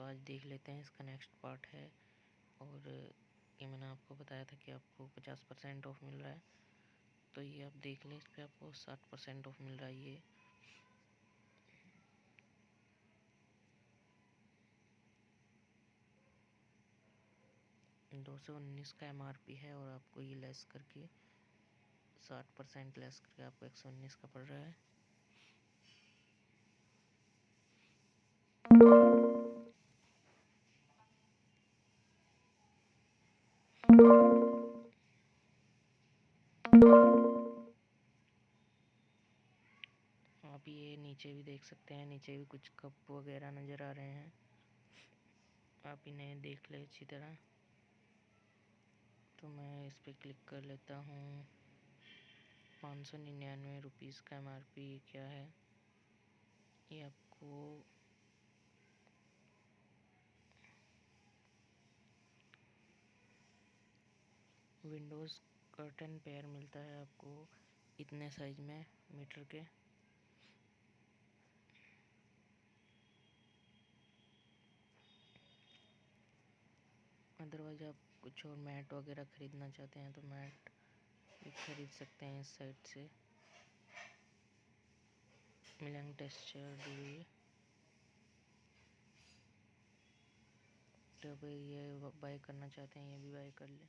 आज देख लेते हैं, इसका नेक्स्ट पार्ट है। और ये मैंने आपको बताया था कि आपको 50% ऑफ मिल रहा है, तो ये आप देख लें, इस पर आपको 60% ऑफ मिल रहा है। ये 219 का MRP है और आपको ये लेस करके 60% लेस करके आपको 119 का पड़ रहा है। आप ये नीचे भी देख सकते हैं, नीचे भी कुछ कप वगैरह नज़र आ रहे हैं, आप इन्हें देख ले अच्छी तरह। तो मैं इस पर क्लिक कर लेता हूँ। 599 रुपीज़ का MRP क्या है, ये आपको विंडोज़ कर्टन पेयर मिलता है आपको इतने साइज में मीटर के। अदरवाइज आप कुछ और मैट वगैरह ख़रीदना चाहते हैं तो मैट भी ख़रीद सकते हैं इस साइट से। मिलंग टेक्सचर भी, तो ये बाय करना चाहते हैं ये भी बाय कर लें।